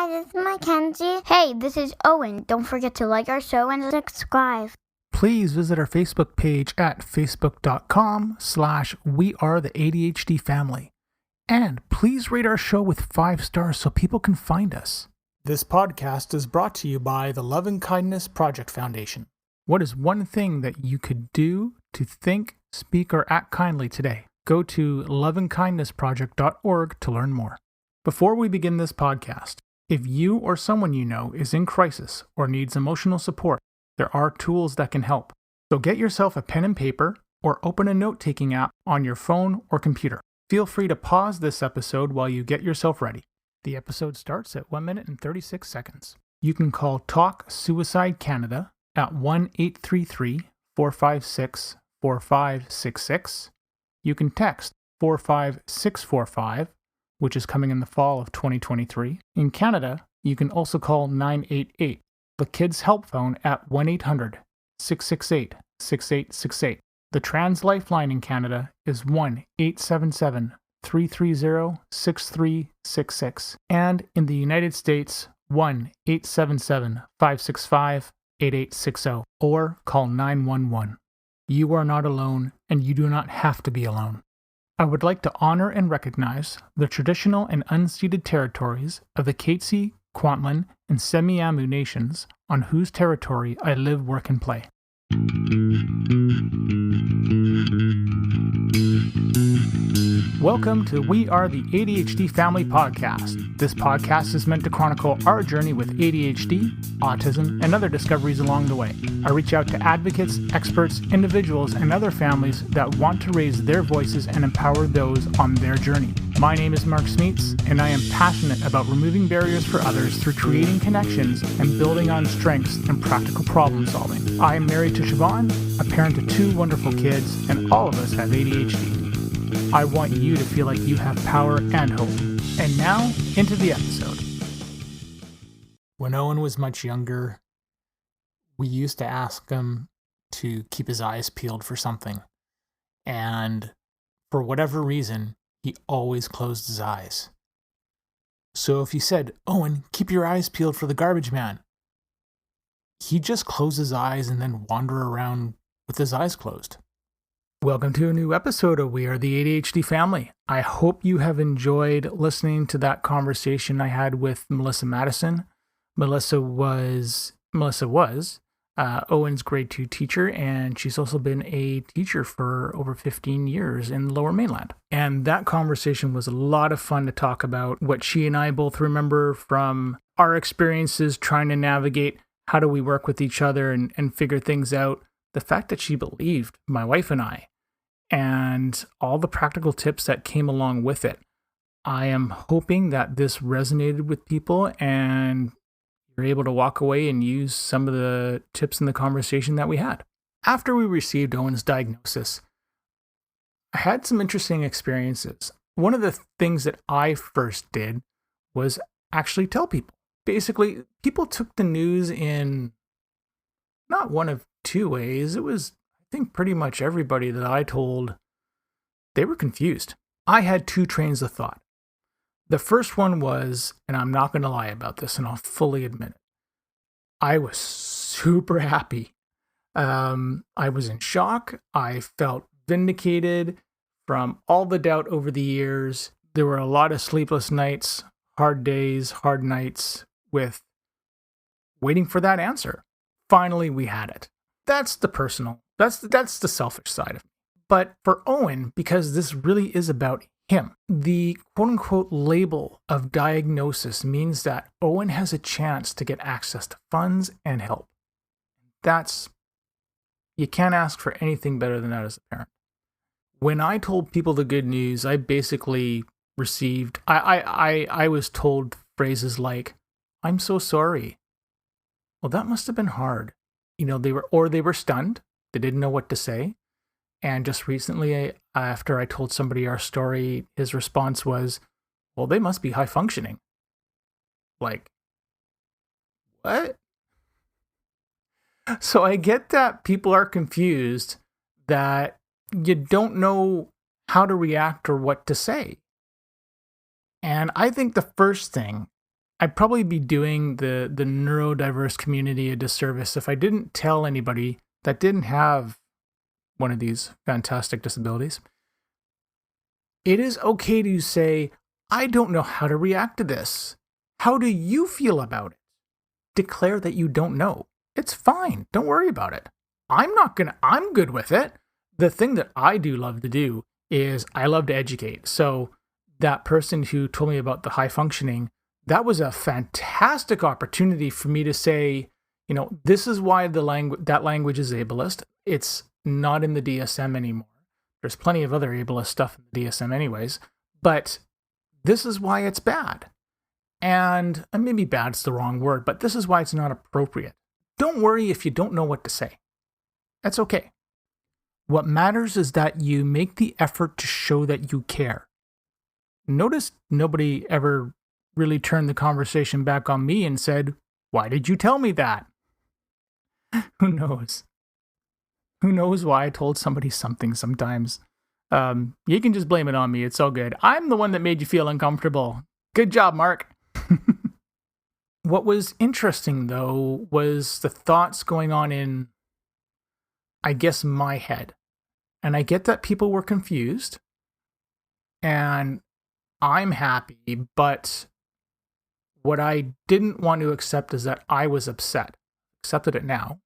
Hi, this is Mackenzie. Hey, this is Owen. Don't forget to like our show and subscribe. Please visit our Facebook page at facebook.com/wearetheADHD And please rate our show with 5 stars so people can find us. This podcast is brought to you by the Love and Kindness Project Foundation. What is one thing that you could do to think, speak, or act kindly today? Go to loveandkindnessproject.org to learn more. Before we begin this podcast, if you or someone you know is in crisis or needs emotional support, there are tools that can help. So get yourself a pen and paper or open a note-taking app on your phone or computer. Feel free to pause this episode while you get yourself ready. The episode starts at 1 minute and 36 seconds. You can call Talk Suicide Canada at 1-833-456-4566. You can text 45645, which is coming in the fall of 2023. In Canada, you can also call 988, the Kids Help Phone at 1-800-668-6868. The Trans Lifeline in Canada is 1-877-330-6366. And in the United States, 1-877-565-8860, or call 911. You are not alone, and you do not have to be alone. I would like to honor and recognize the traditional and unceded territories of the Katzie, Kwantlen, and Semiahmoo nations on whose territory I live, work, and play. Welcome to We Are the ADHD Family Podcast. This podcast is meant to chronicle our journey with ADHD, autism, and other discoveries along the way. I reach out to advocates, experts, individuals, and other families that want to raise their voices and empower those on their journey. My name is Mark Smeets, and I am passionate about removing barriers for others through creating connections and building on strengths and practical problem solving. I am married to Siobhan, a parent to 2 wonderful kids, and all of us have ADHD. I want you to feel like you have power and hope. And now, into the episode. When Owen was much younger, we used to ask him to keep his eyes peeled for something. And for whatever reason, he always closed his eyes. So if you said, "Owen, keep your eyes peeled for the garbage man," he'd just close his eyes and then wander around with his eyes closed. Welcome to a new episode of We Are the ADHD Family. I hope you have enjoyed listening to that conversation I had with Melissa Madison. Melissa was Owen's grade 2 teacher, and she's also been a teacher for over 15 years in the Lower Mainland. And that conversation was a lot of fun to talk about what she and I both remember from our experiences trying to navigate how do we work with each other and figure things out. The fact that she believed my wife and I, and all the practical tips that came along with it. I am hoping that this resonated with people and you're able to walk away and use some of the tips in the conversation that we had. After we received Owen's diagnosis, I had some interesting experiences. One of the things that I first did was actually tell people. Basically, people took the news in not one of 2 ways. It was, I think, pretty much everybody that I told, they were confused. I had 2 trains of thought. The first one was, and I'm not going to lie about this, and I'll fully admit it, I was super happy. I was in shock. I felt vindicated from all the doubt over the years. There were a lot of sleepless nights, hard days, hard nights with waiting for that answer. Finally, we had it. That's the personal, that's the selfish side of it. But for Owen, because this really is about him, the quote-unquote label of diagnosis means that Owen has a chance to get access to funds and help. You can't ask for anything better than that as a parent. When I told people the good news, I basically received, I was told phrases like, "I'm so sorry." Well, that must have been hard. They were stunned. They didn't know what to say. And just recently, after I told somebody our story, his response was, "Well, they must be high functioning." Like, what? So I get that people are confused, that you don't know how to react or what to say. And I think the first thing I'd probably be doing the neurodiverse community a disservice if I didn't tell anybody that didn't have one of these fantastic disabilities. It is okay to say, I don't know how to react to this. How do you feel about it? Declare that you don't know. It's fine. Don't worry about it. I'm good with it. The thing that I do love to do is I love to educate. So that person who told me about the high functioning, that was a fantastic opportunity for me to say, this is why that language is ableist. It's not in the DSM anymore. There's plenty of other ableist stuff in the DSM anyways, but this is why it's bad. And maybe bad's the wrong word, but this is why it's not appropriate. Don't worry if you don't know what to say. That's okay. What matters is that you make the effort to show that you care. Notice nobody ever really turned the conversation back on me and said, why did you tell me that? Who knows? Who knows why I told somebody something sometimes? You can just blame it on me. It's all good. I'm the one that made you feel uncomfortable. Good job, Mark. What was interesting, though, was the thoughts going on in, I guess, my head. And I get that people were confused. And I'm happy, but what I didn't want to accept is that I was upset. Accepted it now.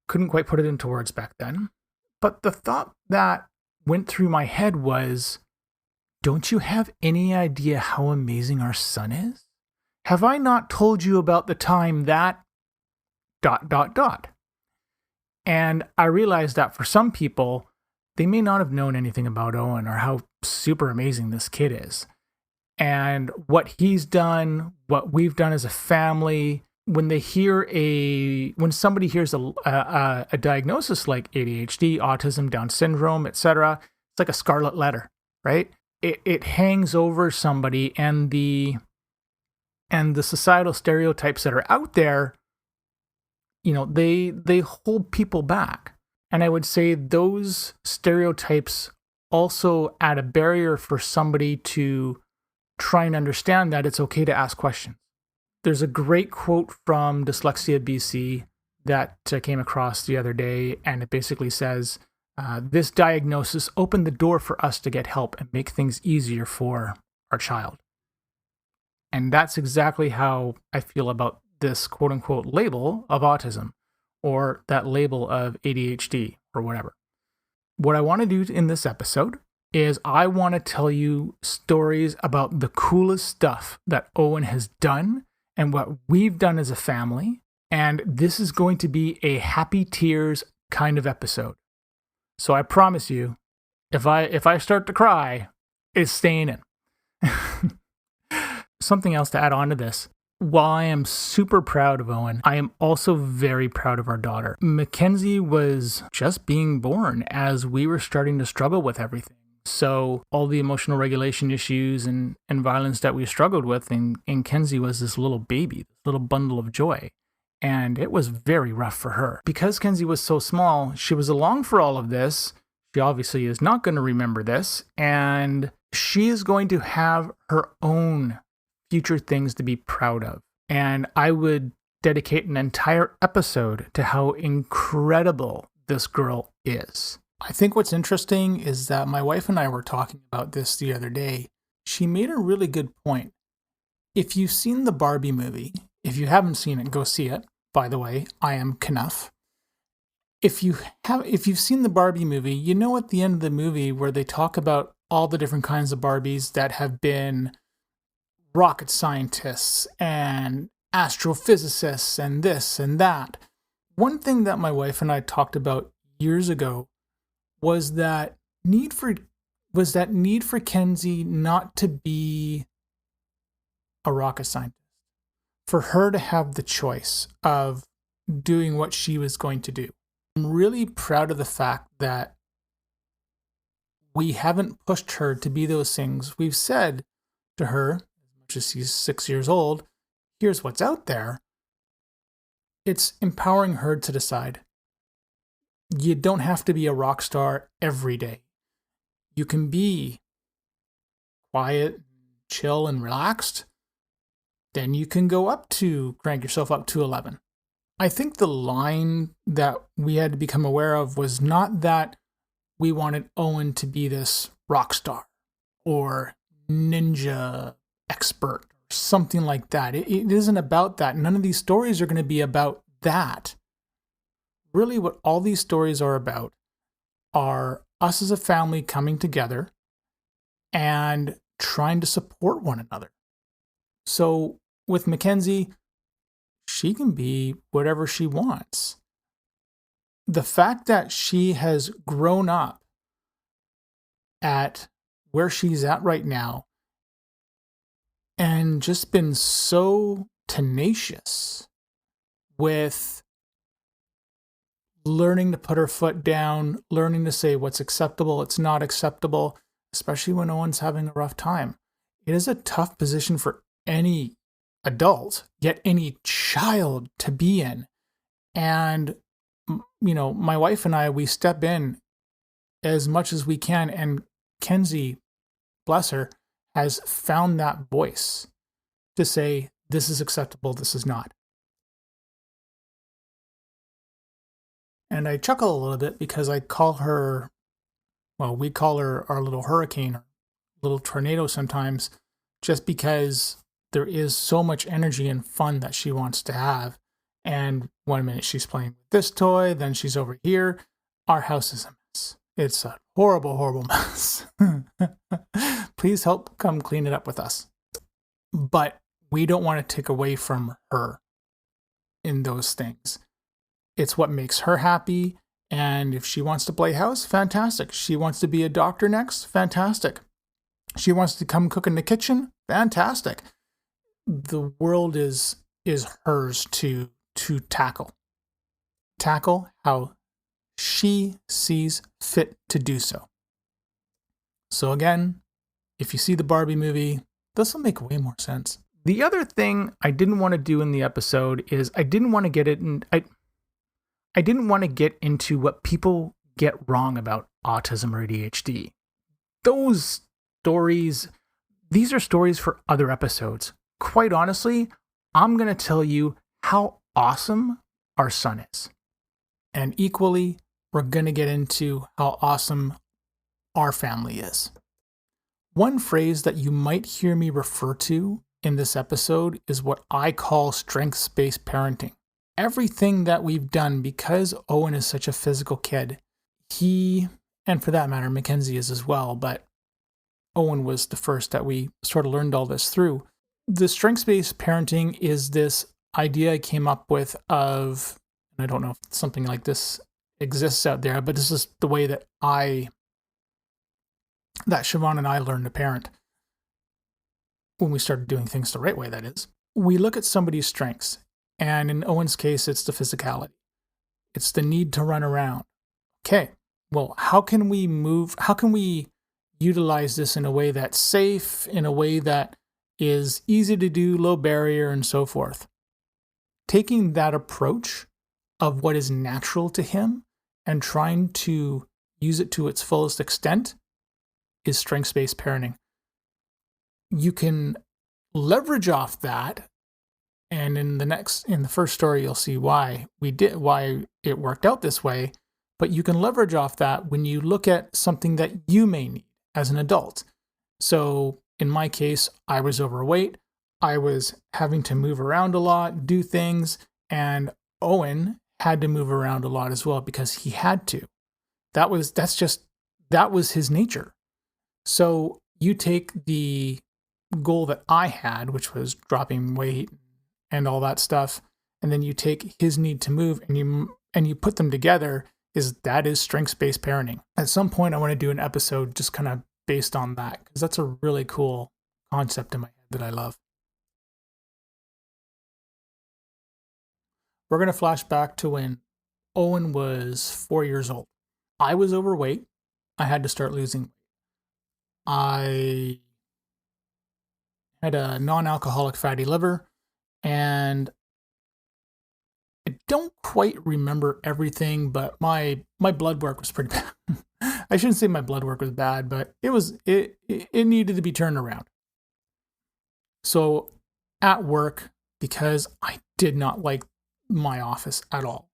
Couldn't quite put it into words back then. But the thought that went through my head was, don't you have any idea how amazing our son is? Have I not told you about the time that ... And I realized that for some people, they may not have known anything about Owen or how super amazing this kid is. And what he's done, what we've done as a family, when somebody hears a diagnosis like ADHD, autism, Down syndrome, etc., it's like a scarlet letter, right? It hangs over somebody, and the societal stereotypes that are out there, they hold people back. And I would say those stereotypes also add a barrier for somebody to try and understand that it's okay to ask questions. There's a great quote from Dyslexia BC that came across the other day, and it basically says, this diagnosis opened the door for us to get help and make things easier for our child. And that's exactly how I feel about this quote-unquote label of autism, or that label of ADHD, or whatever. What I want to do in this episode is I want to tell you stories about the coolest stuff that Owen has done and what we've done as a family. And this is going to be a happy tears kind of episode. So I promise you, if I start to cry, it's staying in. Something else to add on to this. While I am super proud of Owen, I am also very proud of our daughter. Mackenzie was just being born as we were starting to struggle with everything. So all the emotional regulation issues and violence that we struggled with, and Kenzie was this little baby, this little bundle of joy. And it was very rough for her. Because Kenzie was so small, she was along for all of this. She obviously is not going to remember this. And she is going to have her own future things to be proud of. And I would dedicate an entire episode to how incredible this girl is. I think what's interesting is that my wife and I were talking about this the other day. She made a really good point. If you've seen the Barbie movie, if you haven't seen it, go see it. By the way, I am Knuff. If you've seen the Barbie movie, you know at the end of the movie where they talk about all the different kinds of Barbies that have been rocket scientists and astrophysicists and this and that. One thing that my wife and I talked about years ago was that need for Kenzie not to be a rocket scientist, for her to have the choice of doing what she was going to do. I'm really proud of the fact that we haven't pushed her to be those things. We've said to her, as much as she's 6 years old, here's what's out there. It's empowering her to decide. You don't have to be a rock star every day. You can be quiet, chill, and relaxed, then you can crank yourself up to 11. I think the line that we had to become aware of was not that we wanted Owen to be this rock star or ninja expert or something like that. It isn't about that. None of these stories are going to be about that. Really, what all these stories are about are us as a family coming together and trying to support one another. So with Mackenzie, she can be whatever she wants. The fact that she has grown up at where she's at right now and just been so tenacious with learning to put her foot down, learning to say what's acceptable, what's not acceptable, especially when Owen's having a rough time. It is a tough position for any adult, yet any child to be in. And, my wife and I, we step in as much as we can. And Kenzie, bless her, has found that voice to say, this is acceptable, this is not. And I chuckle a little bit because we call her our little hurricane, or little tornado sometimes, just because there is so much energy and fun that she wants to have. And one minute she's playing with this toy, then she's over here. Our house is a mess. It's a horrible, horrible mess. Please help come clean it up with us. But we don't want to take away from her in those things. It's what makes her happy. And if she wants to play house, fantastic. She wants to be a doctor next, fantastic. She wants to come cook in the kitchen, fantastic. The world is hers to tackle. Tackle how she sees fit to do so. So again, if you see the Barbie movie, this will make way more sense. The other thing I didn't want to do in the episode is I didn't want to get into what people get wrong about autism or ADHD. These are stories for other episodes. Quite honestly, I'm going to tell you how awesome our son is. And equally, we're going to get into how awesome our family is. One phrase that you might hear me refer to in this episode is what I call strengths-based parenting. Everything that we've done, because Owen is such a physical kid, and for that matter, Mackenzie is as well, but Owen was the first that we sort of learned all this through. The strengths-based parenting is this idea I came up with of, and I don't know if something like this exists out there, but this is the way that Siobhan and I learned to parent. When we started doing things the right way, that is. We look at somebody's strengths, and in Owen's case, it's the physicality. It's the need to run around. Okay, well, how can we utilize this in a way that's safe, in a way that is easy to do, low barrier, and so forth? Taking that approach of what is natural to him and trying to use it to its fullest extent is strengths-based parenting. You can leverage off that, and in the first story you'll see why it worked out this way, but you can leverage off that when you look at something that you may need as an adult. So in my case, I was overweight, I was having to move around a lot, do things, and Owen had to move around a lot as well because he had to. That was his nature. So you take the goal that I had, which was dropping weight and all that stuff, and then you take his need to move and you put them together, that is strengths-based parenting. At some point I want to do an episode just kind of based on that, because that's a really cool concept in my head that I love. We're going to flash back to when Owen was 4 years old. I was overweight. I had to start losing weight. I had a non-alcoholic fatty liver, and I don't quite remember everything, but my blood work was pretty bad. I shouldn't say my blood work was bad, but it needed to be turned around. So at work, because I did not like my office at all,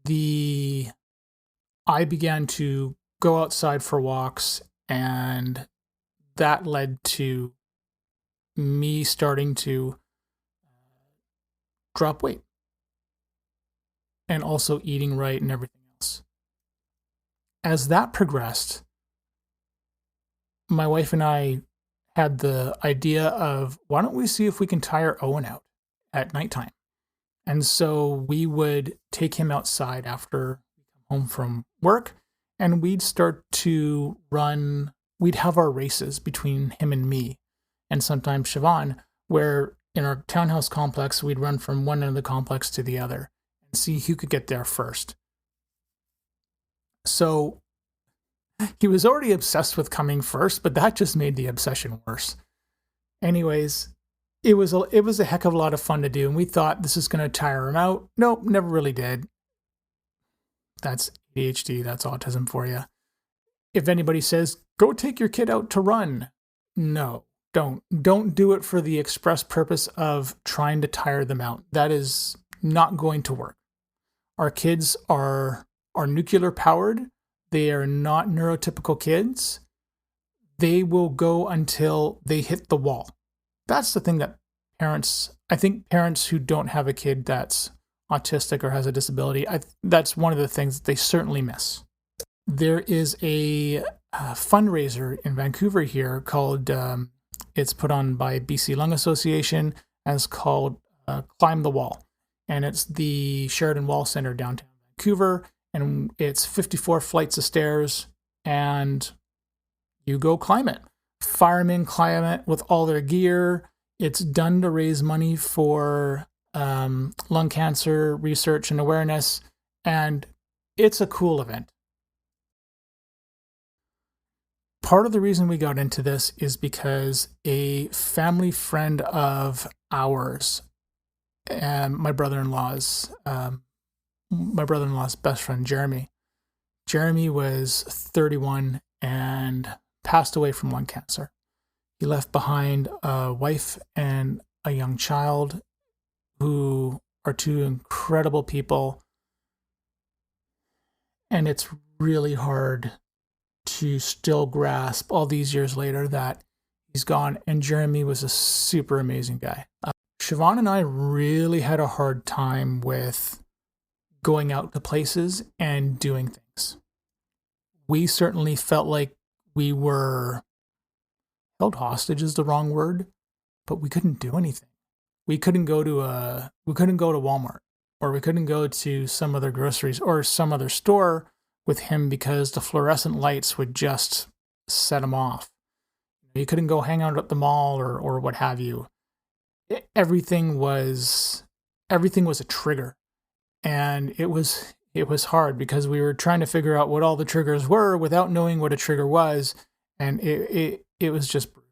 I began to go outside for walks, and that led to me starting to drop weight and also eating right and everything else. As that progressed, my wife and I had the idea of, why don't we see if we can tire Owen out at nighttime? And so we would take him outside after we come home from work, and we'd start to run. We'd have our races between him and me, and sometimes Siobhan, where in our townhouse complex, we'd run from one end of the complex to the other and see who could get there first. So he was already obsessed with coming first, but that just made the obsession worse. Anyways, it was a heck of a lot of fun to do, and we thought this is going to tire him out. Nope, never really did. That's ADHD, that's autism for you. If anybody says, go take your kid out to run, no, don't. Don't do it for the express purpose of trying to tire them out. That is not going to work. Our kids are nuclear powered. They are not neurotypical kids. They will go until they hit the wall. That's the thing that I think parents who don't have a kid that's autistic or has a disability, that's one of the things that they certainly miss. There is a fundraiser in Vancouver here called, it's put on by BC Lung Association, and it's called Climb the Wall. And it's the Sheridan Wall Center downtown Vancouver, and it's 54 flights of stairs, and you go climb it. Firemen climb it with all their gear. It's done to raise money for lung cancer research and awareness, and it's a cool event. Part of the reason we got into this is because a family friend of ours, and my brother-in-law's best friend, Jeremy. Jeremy was 31 and passed away from lung cancer. He left behind a wife and a young child who are two incredible people. And it's really hard to still grasp all these years later that he's gone. And Jeremy was a super amazing guy. Siobhan and I really had a hard time with going out to places and doing things. We certainly felt like we were held hostage is the wrong word, but we couldn't do anything. We couldn't go to Walmart, or we couldn't go to some other groceries or some other store with him because the fluorescent lights would just set him off. You couldn't go hang out at the mall or what have you. Everything was a trigger. And it was hard because we were trying to figure out what all the triggers were without knowing what a trigger was. And it was just brutal.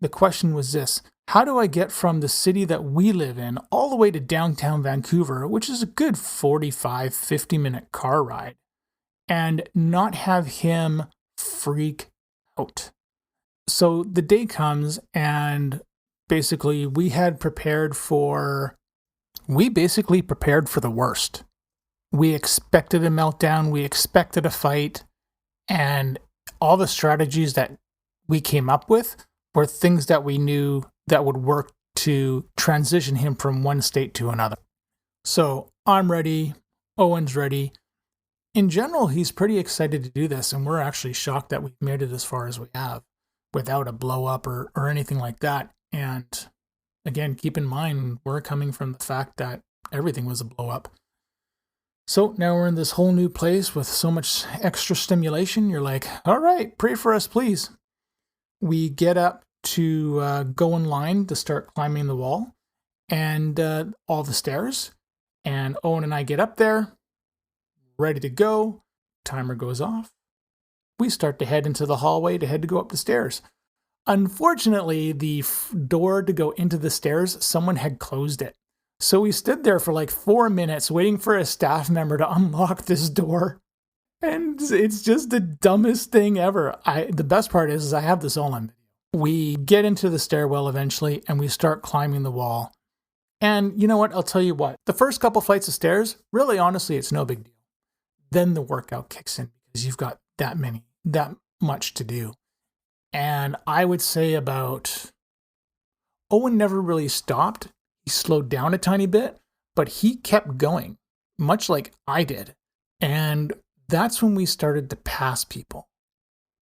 The question was this: how do I get from the city that we live in all the way to downtown Vancouver, which is a good 45, 50-minute car ride, and not have him freak out? So the day comes, and basically we prepared for the worst. We expected a meltdown, we expected a fight, and all the strategies that we came up with were things that we knew that would work to transition him from one state to another. So I'm ready, Owen's ready. In general, he's pretty excited to do this, and we're actually shocked that we've made it as far as we have without a blow up or anything like that. And again, keep in mind, we're coming from the fact that everything was a blow up. So now we're in this whole new place with so much extra stimulation. You're like, all right, pray for us, please. We get up to go in line to start climbing the wall and all the stairs. And Owen and I get up there, ready to go. Timer goes off. We start to head into the hallway to go up the stairs. Unfortunately, the door to go into the stairs, someone had closed it. So we stood there for like 4 minutes waiting for a staff member to unlock this door. And it's just the dumbest thing ever. The best part is I have this all on video. We get into the stairwell eventually and we start climbing the wall. And you know what? I'll tell you what. The first couple flights of stairs, really honestly, it's no big deal. Then the workout kicks in because you've got that much to do. And I would say about Owen never really stopped. He slowed down a tiny bit, but he kept going, much like I did. And that's when we started to pass people.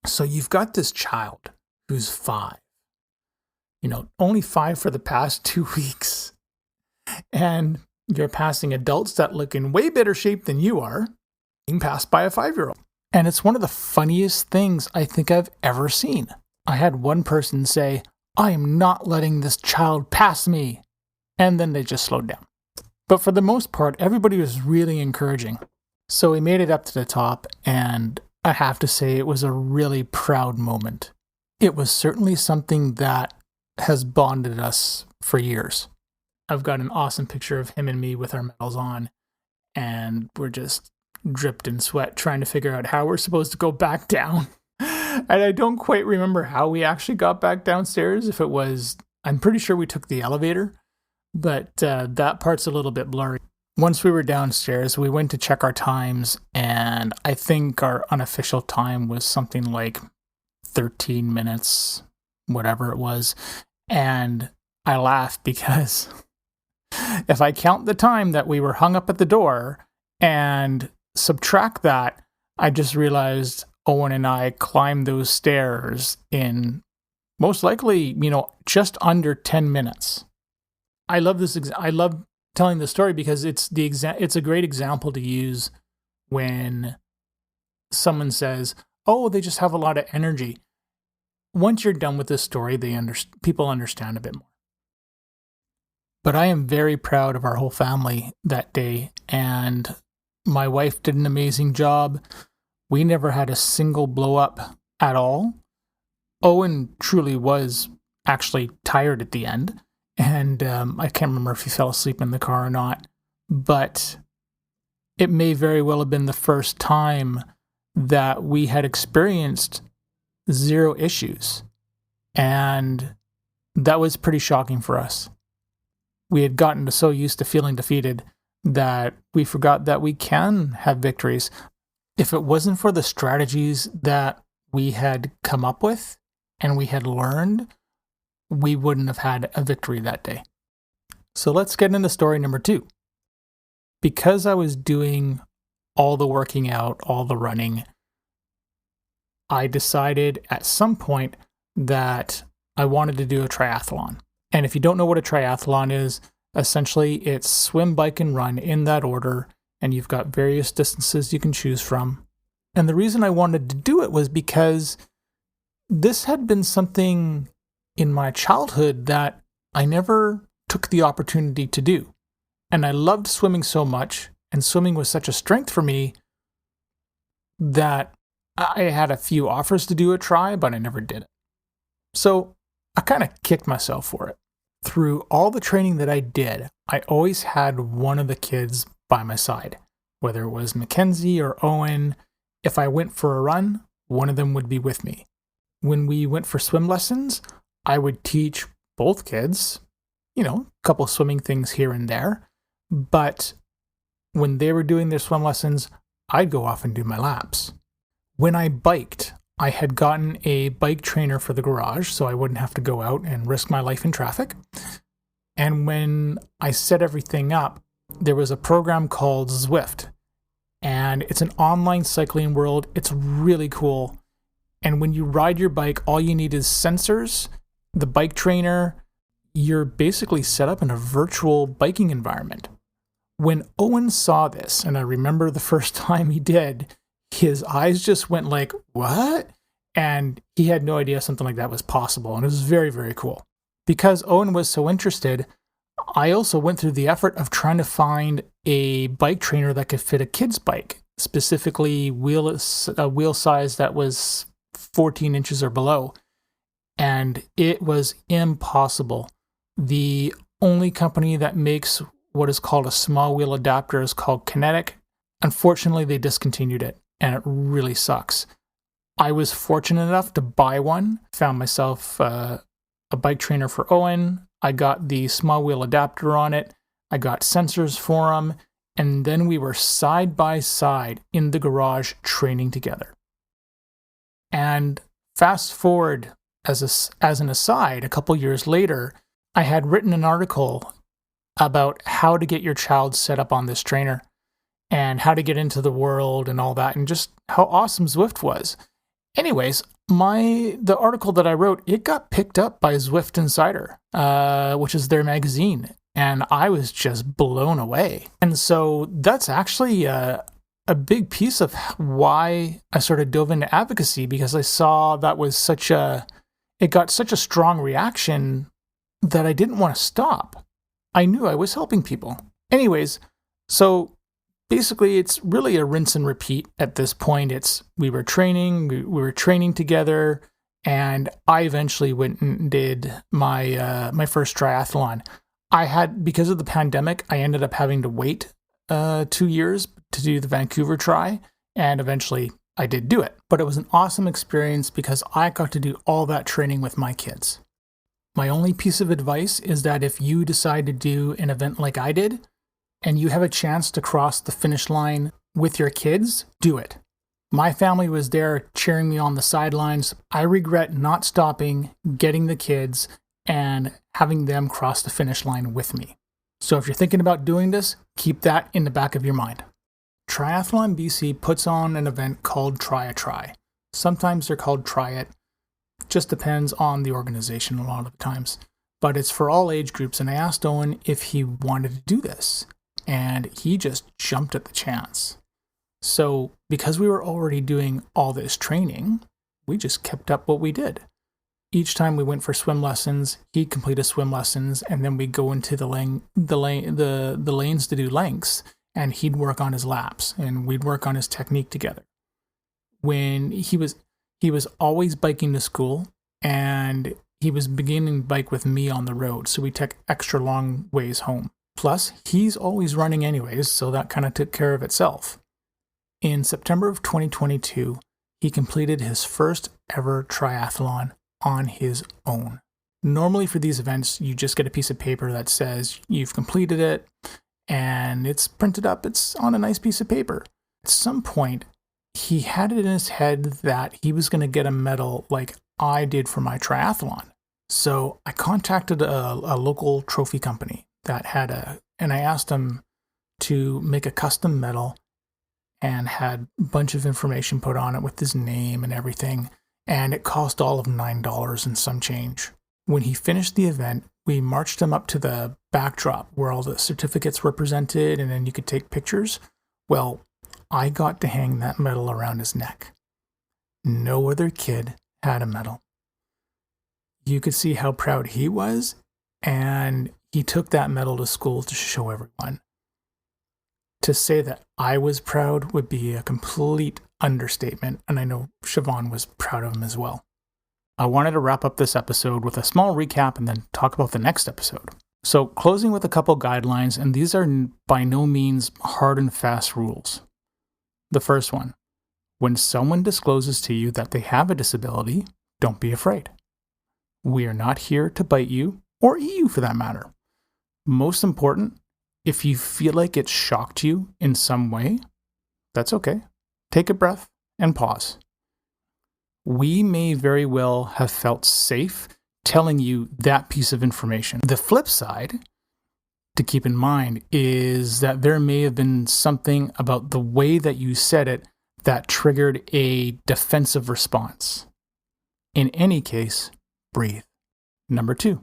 So you've got this child who's 5, only 5 for the past 2 weeks. And you're passing adults that look in way better shape than you are, being passed by a 5-year-old. And it's one of the funniest things I think I've ever seen. I had one person say, "I am not letting this child pass me." And then they just slowed down. But for the most part, everybody was really encouraging. So we made it up to the top, and I have to say it was a really proud moment. It was certainly something that has bonded us for years. I've got an awesome picture of him and me with our medals on, and we're just dripped in sweat trying to figure out how we're supposed to go back down. And I don't quite remember how we actually got back downstairs. If it was, I'm pretty sure we took the elevator, but that part's a little bit blurry. Once we were downstairs, we went to check our times, and I think our unofficial time was something like 13 minutes, whatever it was. And I laughed because if I count the time that we were hung up at the door and subtract that, I just realized Owen and I climbed those stairs in most likely, just under 10 minutes. I love this. I love telling the story because it's a great example to use when someone says, "Oh, they just have a lot of energy." Once you're done with this story, people understand a bit more. But I am very proud of our whole family that day, and my wife did an amazing job. We never had a single blow up at all. Owen truly was actually tired at the end, and I can't remember if he fell asleep in the car or not, but it may very well have been the first time that we had experienced 0 issues, and that was pretty shocking for us. We had gotten so used to feeling defeated that we forgot that we can have victories. If it wasn't for the strategies that we had come up with and we had learned, we wouldn't have had a victory that day. So let's get into story number 2. Because I was doing all the working out, all the running, I decided at some point that I wanted to do a triathlon. And if you don't know what a triathlon is, essentially it's swim, bike, and run in that order, and you've got various distances you can choose from. And the reason I wanted to do it was because this had been something in my childhood that I never took the opportunity to do. And I loved swimming so much, and swimming was such a strength for me that I had a few offers to do a try, but I never did it. So I kind of kicked myself for it. Through all the training that I did, I always had one of the kids by my side, whether it was Mackenzie or Owen. If I went for a run, one of them would be with me. When we went for swim lessons, I would teach both kids, a couple swimming things here and there. But when they were doing their swim lessons, I'd go off and do my laps. When I biked, I had gotten a bike trainer for the garage, so I wouldn't have to go out and risk my life in traffic. And when I set everything up, there was a program called Zwift. And it's an online cycling world. It's really cool. And when you ride your bike, all you need is sensors, the bike trainer. You're basically set up in a virtual biking environment. When Owen saw this, and I remember the first time he did, his eyes just went like, "What?" And he had no idea something like that was possible. And it was very, very cool. Because Owen was so interested, I also went through the effort of trying to find a bike trainer that could fit a kid's bike, specifically a wheel size that was 14 inches or below. And it was impossible. The only company that makes what is called a small wheel adapter is called Kinetic. Unfortunately, they discontinued it, and it really sucks. I was fortunate enough to buy one, found myself a bike trainer for Owen. I got the small wheel adapter on it. I got sensors for him. And then we were side by side in the garage training together. And fast forward as an aside, a couple years later, I had written an article about how to get your child set up on this trainer and how to get into the world and all that, and just how awesome Zwift was. Anyways, the article that I wrote, it got picked up by Zwift Insider, which is their magazine, and I was just blown away. And so that's actually a big piece of why I sort of dove into advocacy, because I saw that was it got such a strong reaction that I didn't want to stop. I knew I was helping people. Anyways, so basically it's really a rinse and repeat at this point. We were training together, and I eventually went and did my first triathlon. Because of the pandemic, I ended up having to wait 2 years to do the Vancouver Tri, and eventually I did do it. But it was an awesome experience because I got to do all that training with my kids. My only piece of advice is that if you decide to do an event like I did, and you have a chance to cross the finish line with your kids, do it. My family was there cheering me on the sidelines. I regret not stopping, getting the kids, and having them cross the finish line with me. So if you're thinking about doing this, keep that in the back of your mind. Triathlon BC puts on an event called Try a Try. Sometimes they're called Try It. Just depends on the organization a lot of the times. But it's for all age groups, and I asked Owen if he wanted to do this, and he just jumped at the chance. So because we were already doing all this training, we just kept up what we did. Each time we went for swim lessons, he'd complete his swim lessons, and then we'd go into the lanes to do lengths, and he'd work on his laps, and we'd work on his technique together. When he was always biking to school, and he was beginning to bike with me on the road, so we took extra long ways home. Plus, he's always running anyways, so that kind of took care of itself. In September of 2022, he completed his first ever triathlon on his own. Normally for these events, you just get a piece of paper that says you've completed it, and it's printed up. It's on a nice piece of paper. At some point, he had it in his head that he was going to get a medal like I did for my triathlon. So I contacted a local trophy company that and I asked them to make a custom medal and had a bunch of information put on it with his name and everything. And it cost all of $9 and some change. When he finished the event, we marched him up to the backdrop where all the certificates were presented, and then you could take pictures. Well, I got to hang that medal around his neck. No other kid had a medal. You could see how proud he was, and he took that medal to school to show everyone. To say that I was proud would be a complete understatement, and I know Siobhan was proud of him as well. I wanted to wrap up this episode with a small recap and then talk about the next episode. So, closing with a couple guidelines, and these are by no means hard and fast rules. The first one, when someone discloses to you that they have a disability, don't be afraid. We are not here to bite you, or eat you for that matter. Most important, if you feel like it shocked you in some way, that's okay. Take a breath and pause. We may very well have felt safe telling you that piece of information. The flip side to keep in mind is that there may have been something about the way that you said it that triggered a defensive response. In any case, breathe. Number 2,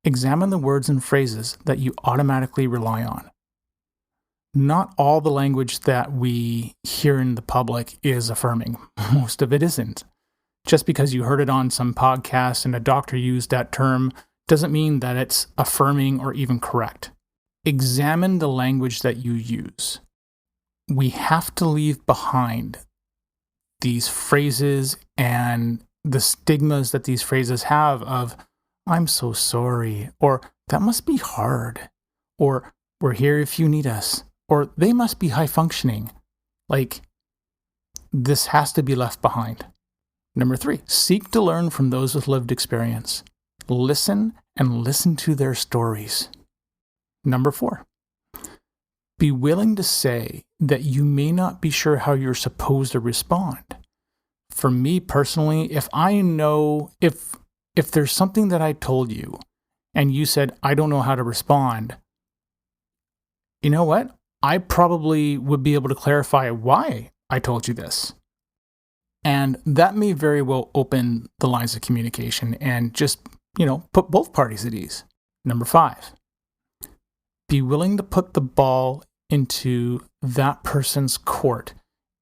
examine the words and phrases that you automatically rely on. Not all the language that we hear in the public is affirming. Most of it isn't. Just because you heard it on some podcast and a doctor used that term doesn't mean that it's affirming or even correct. Examine the language that you use. We have to leave behind these phrases and the stigmas that these phrases have of, I'm so sorry, or that must be hard, or we're here if you need us, or they must be high functioning. Like, this has to be left behind. Number 3, seek to learn from those with lived experience. Listen and listen to their stories. Number 4, be willing to say that you may not be sure how you're supposed to respond. For me personally, if I know, if there's something that I told you and you said, I don't know how to respond, you know what? I probably would be able to clarify why I told you this. And that may very well open the lines of communication and just, put both parties at ease. Number 5, be willing to put the ball into that person's court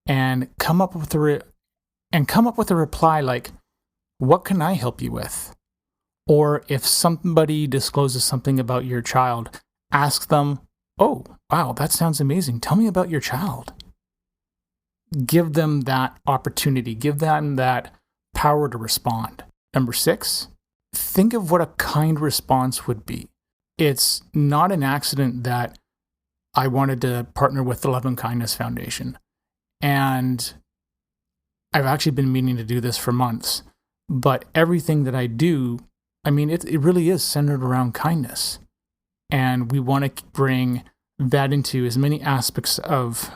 and come up with a reply like, what can I help you with? Or if somebody discloses something about your child, ask them, oh, wow, that sounds amazing. Tell me about your child. Give them that opportunity. Give them that power to respond. Number 6, think of what a kind response would be. It's not an accident that I wanted to partner with the Love and Kindness Foundation. And I've actually been meaning to do this for months. But everything that I do, it really is centered around kindness. And we want to bring that into as many aspects of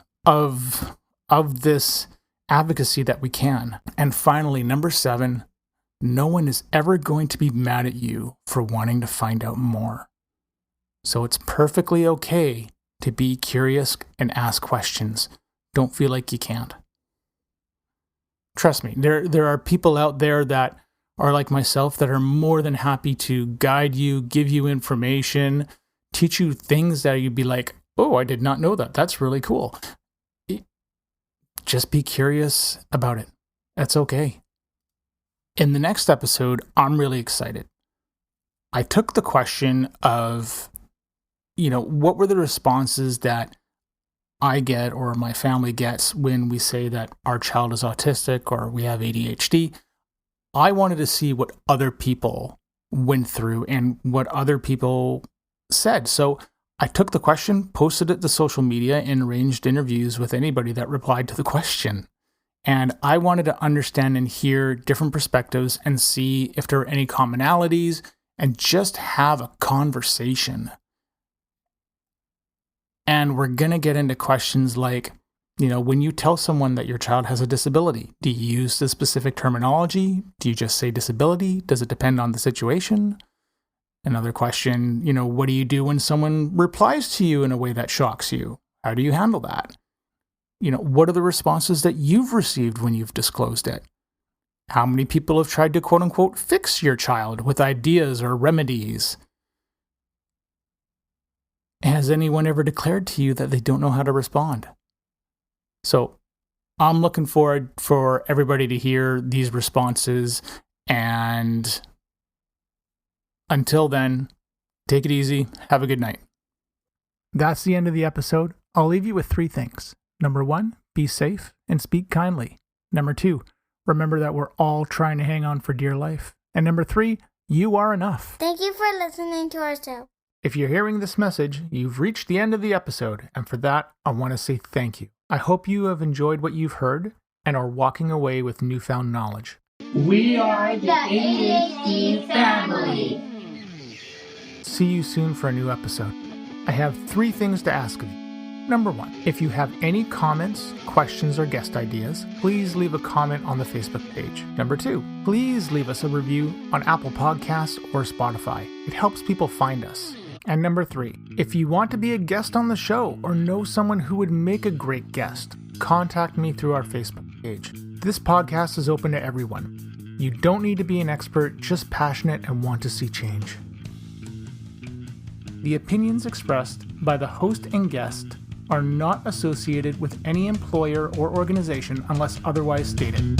this advocacy that we can. And finally, number 7, no one is ever going to be mad at you for wanting to find out more. So it's perfectly okay to be curious and ask questions. Don't feel like you can't. Trust me, there are people out there that are like myself that are more than happy to guide you, give you information, teach you things that you'd be like, oh, I did not know that. That's really cool. Just be curious about it. That's okay. In the next episode, I'm really excited. I took the question of, what were the responses that I get or my family gets when we say that our child is autistic or we have ADHD. I wanted to see what other people went through and what other people said. So I took the question, posted it to social media, and arranged interviews with anybody that replied to the question. And I wanted to understand and hear different perspectives and see if there are any commonalities and just have a conversation. And we're going to get into questions like, when you tell someone that your child has a disability, do you use the specific terminology? Do you just say disability? Does it depend on the situation? Another question, what do you do when someone replies to you in a way that shocks you? How do you handle that? What are the responses that you've received when you've disclosed it? How many people have tried to quote unquote fix your child with ideas or remedies? Has anyone ever declared to you that they don't know how to respond? So I'm looking forward for everybody to hear these responses. And until then, take it easy. Have a good night. That's the end of the episode. I'll leave you with 3 things. Number 1, be safe and speak kindly. Number 2, remember that we're all trying to hang on for dear life. And number 3, you are enough. Thank you for listening to our show. If you're hearing this message, you've reached the end of the episode, and for that, I want to say thank you. I hope you have enjoyed what you've heard and are walking away with newfound knowledge. We are the ADHD family. See you soon for a new episode. I have 3 things to ask of you. Number 1, if you have any comments, questions, or guest ideas, please leave a comment on the Facebook page. Number 2, please leave us a review on Apple Podcasts or Spotify. It helps people find us. And number 3, if you want to be a guest on the show or know someone who would make a great guest, contact me through our Facebook page. This podcast is open to everyone. You don't need to be an expert, just passionate and want to see change. The opinions expressed by the host and guest are not associated with any employer or organization unless otherwise stated.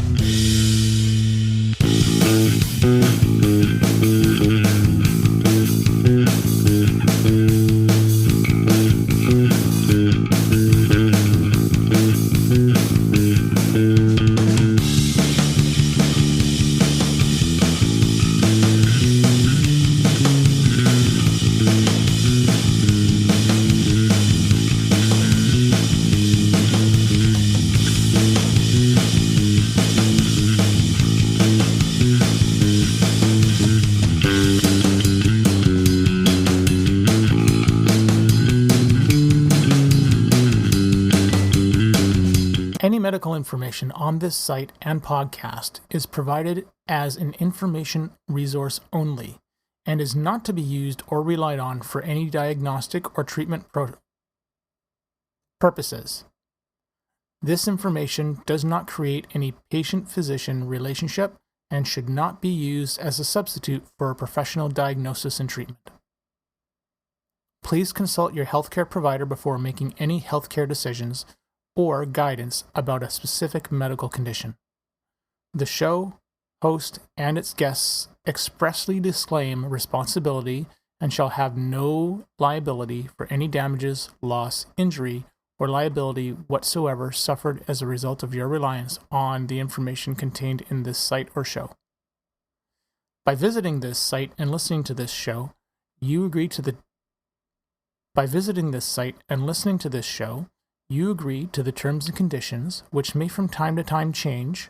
Any medical information on this site and podcast is provided as an information resource only and is not to be used or relied on for any diagnostic or treatment purposes. This information does not create any patient-physician relationship and should not be used as a substitute for a professional diagnosis and treatment. Please consult your healthcare provider before making any healthcare decisions or guidance about a specific medical condition. The show, host, and its guests expressly disclaim responsibility and shall have no liability for any damages, loss, injury, or liability whatsoever suffered as a result of your reliance on the information contained in this site or show. By visiting this site and listening to this show, you agree to the terms and conditions, which may from time to time change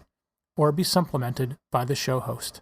or be supplemented by the show host.